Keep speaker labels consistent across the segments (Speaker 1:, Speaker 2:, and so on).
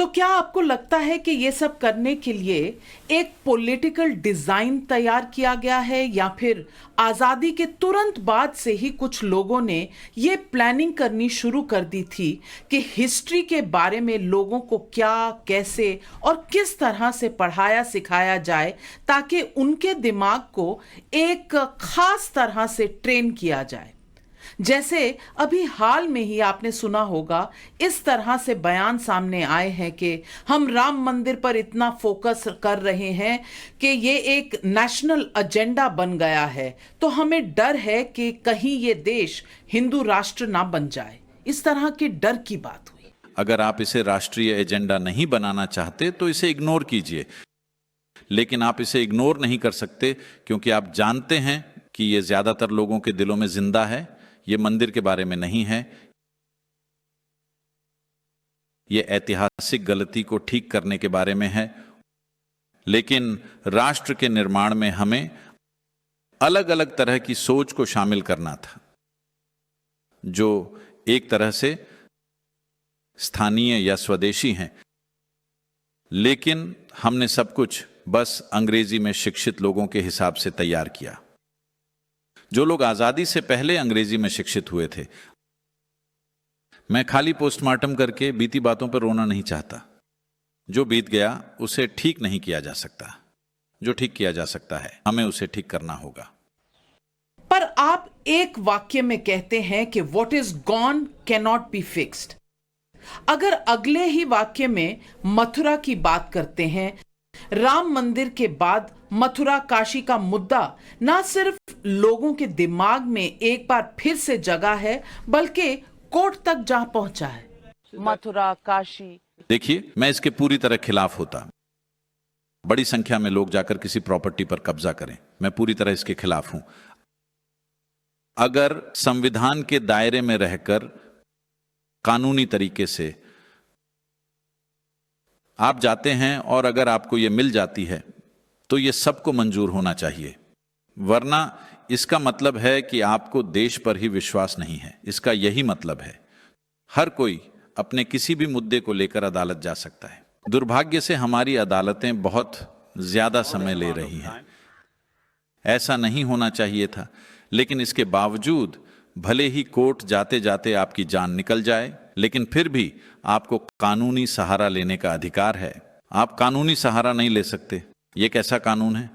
Speaker 1: क्या आपको लगता है कि ये सब करने के लिए एक पॉलिटिकल डिजाइन तैयार किया गया है, या फिर आजादी के तुरंत बाद से ही कुछ लोगों ने ये प्लानिंग करनी शुरू कर दी थी कि हिस्ट्री के बारे में लोगों को क्या, कैसे और किस तरह से पढ़ाया सिखाया जाए ताकि उनके दिमाग को एक खास तरह से ट्रेन किया जाए? जैसे अभी हाल में ही आपने सुना होगा, इस तरह से बयान सामने आए हैं कि हम राम मंदिर पर इतना फोकस कर रहे हैं कि ये एक नेशनल एजेंडा बन गया है, तो हमें डर है कि कहीं ये देश हिंदू राष्ट्र ना बन जाए। इस तरह के डर की बात हुई।
Speaker 2: अगर आप इसे राष्ट्रीय एजेंडा नहीं बनाना चाहते तो इसे इग्नोर कीजिए, लेकिन आप इसे इग्नोर नहीं कर सकते क्योंकि आप जानते हैं कि ये ज्यादातर लोगों के दिलों में जिंदा है। ये मंदिर के बारे में नहीं है, ये ऐतिहासिक गलती को ठीक करने के बारे में है। लेकिन राष्ट्र के निर्माण में हमें अलग अलग तरह की सोच को शामिल करना था, जो एक तरह से स्थानीय या स्वदेशी हैं, लेकिन हमने सब कुछ बस अंग्रेजी में शिक्षित लोगों के हिसाब से तैयार किया, जो लोग आजादी से पहले अंग्रेजी में शिक्षित हुए थे। मैं खाली पोस्टमार्टम करके बीती बातों पर रोना नहीं चाहता। जो बीत गया उसे ठीक नहीं किया जा सकता, जो ठीक किया जा सकता है हमें उसे ठीक करना होगा।
Speaker 1: पर आप एक वाक्य में कहते हैं कि what is gone can not be fixed. अगर अगले ही वाक्य में मथुरा की बात करते हैं, राम मंदिर के बाद मथुरा काशी का मुद्दा ना सिर्फ लोगों के दिमाग में एक बार फिर से जगा है, बल्कि कोर्ट तक जा पहुंचा है। मथुरा काशी,
Speaker 2: देखिए, मैं इसके पूरी तरह खिलाफ होता। बड़ी संख्या में लोग जाकर किसी प्रॉपर्टी पर कब्जा करें, मैं पूरी तरह इसके खिलाफ हूं। अगर संविधान के दायरे में रहकर कानूनी तरीके से आप जाते हैं और अगर आपको यह मिल जाती है तो यह सबको मंजूर होना चाहिए, वरना इसका मतलब है कि आपको देश पर ही विश्वास नहीं है। इसका यही मतलब है। हर कोई अपने किसी भी मुद्दे को लेकर अदालत जा सकता है। दुर्भाग्य से हमारी अदालतें बहुत ज्यादा समय ले रही हैं। ऐसा नहीं होना चाहिए था, लेकिन इसके बावजूद भले ही कोर्ट जाते जाते आपकी जान निकल जाए, लेकिन फिर भी आपको कानूनी सहारा लेने का अधिकार है। आप कानूनी सहारा नहीं ले सकते। ये कैसा कानून है?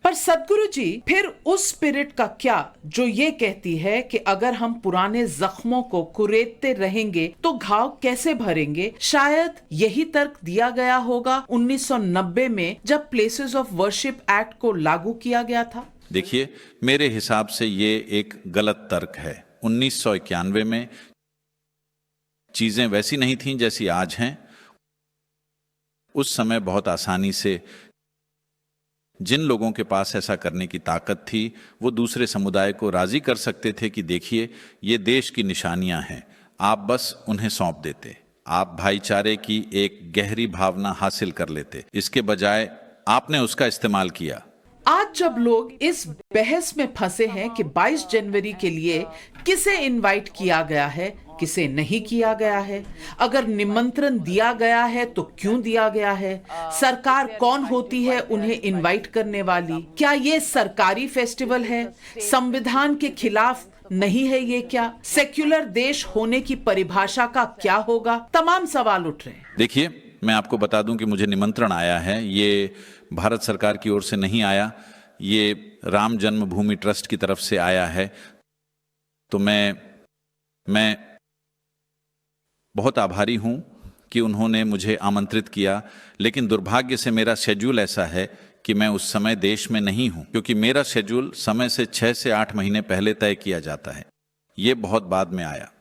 Speaker 1: पर सदगुरु जी, फिर उस स्पिरिट का क्या जो ये कहती है कि अगर हम पुराने जख्मों को कुरेदते रहेंगे तो घाव कैसे भरेंगे? शायद यही तर्क दिया गया होगा 1990 में जब प्लेसेस ऑफ वर्शिप एक्ट को लागू किया गया था।
Speaker 2: देखिए, मेरे हिसाब से ये एक गलत तर्क है। 1991 में चीजें वैसी नहीं थीं जैसी आज हैं। उस समय बहुत आसानी से जिन लोगों के पास ऐसा करने की ताकत थी, वो दूसरे समुदाय को राजी कर सकते थे कि देखिए, ये देश की निशानियां हैं, आप बस उन्हें सौंप देते, आप भाईचारे की एक गहरी भावना हासिल कर लेते। इसके बजाय आपने उसका इस्तेमाल किया।
Speaker 1: आज जब लोग इस बहस में फंसे हैं कि 22 जनवरी के लिए किसे इनवाइट किया गया है, किसे नहीं किया गया है, अगर निमंत्रण दिया गया है तो क्यों दिया गया है, सरकार कौन होती है उन्हें इनवाइट करने वाली, क्या ये सरकारी फेस्टिवल है, संविधान के खिलाफ नहीं है ये क्या, सेक्युलर देश होने की परिभाषा का क्या होगा, तमाम सवाल उठ रहे हैं।
Speaker 2: देखिए, मैं आपको बता दूं कि मुझे निमंत्रण आया है। ये भारत सरकार की ओर से नहीं आया, ये राम जन्मभूमि ट्रस्ट की तरफ से आया है। तो मैं बहुत आभारी हूं कि उन्होंने मुझे आमंत्रित किया, लेकिन दुर्भाग्य से मेरा शेड्यूल ऐसा है कि मैं उस समय देश में नहीं हूं, क्योंकि मेरा शेड्यूल समय से 6 से 8 महीने पहले तय किया जाता है। ये बहुत बाद में आया,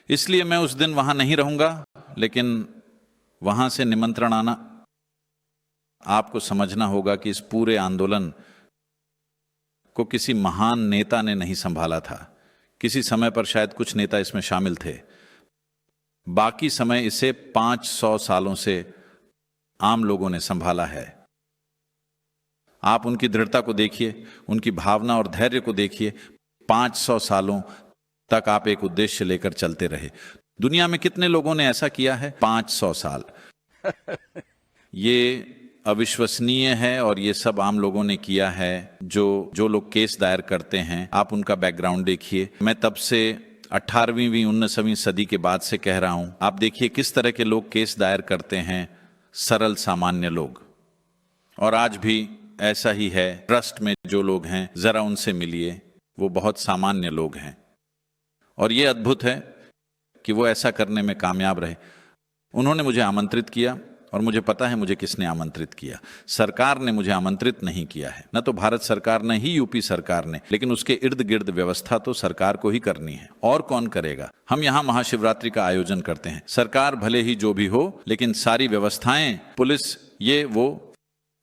Speaker 2: इसलिए मैं उस दिन वहां नहीं रहूंगा। लेकिन वहां से निमंत्रण आना, आपको समझना होगा कि इस पूरे आंदोलन को किसी महान नेता ने नहीं संभाला था। किसी समय पर शायद कुछ नेता इसमें शामिल थे, बाकी समय इसे 500 सालों से आम लोगों ने संभाला है। आप उनकी दृढ़ता को देखिए, उनकी भावना और धैर्य को देखिए। 500 सालों तक आप एक उद्देश्य लेकर चलते रहे। दुनिया में कितने लोगों ने ऐसा किया है? 500 साल। ये अविश्वसनीय है और ये सब आम लोगों ने किया है। जो लोग केस दायर करते हैं, आप उनका बैकग्राउंड देखिए। मैं तब से 18वीं 19वीं सदी के बाद से कह रहा हूं, आप देखिए किस तरह के लोग केस दायर करते हैं, सरल सामान्य लोग। और आज भी ऐसा ही है। ट्रस्ट में जो लोग हैं, जरा उनसे मिलिए, वो बहुत सामान्य लोग हैं। और ये अद्भुत है कि वो ऐसा करने में कामयाब रहे। उन्होंने मुझे आमंत्रित किया और मुझे पता है मुझे किसने आमंत्रित किया। सरकार ने मुझे आमंत्रित नहीं किया है, न तो भारत सरकार ने ही, यूपी सरकार ने, लेकिन उसके इर्द गिर्द व्यवस्था तो सरकार को ही करनी है। और कौन करेगा? हम यहाँ महाशिवरात्रि का आयोजन करते हैं। सरकार भले ही जो भी हो, लेकिन सारी व्यवस्थाएं, पुलिस, ये वो,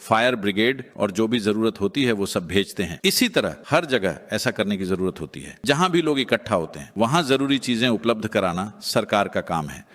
Speaker 2: फायर ब्रिगेड और जो भी जरूरत होती है वो सब भेजते हैं। इसी तरह हर जगह ऐसा करने की जरूरत होती है। जहां भी लोग इकट्ठा होते हैं, वहां जरूरी चीजें उपलब्ध कराना सरकार का काम है।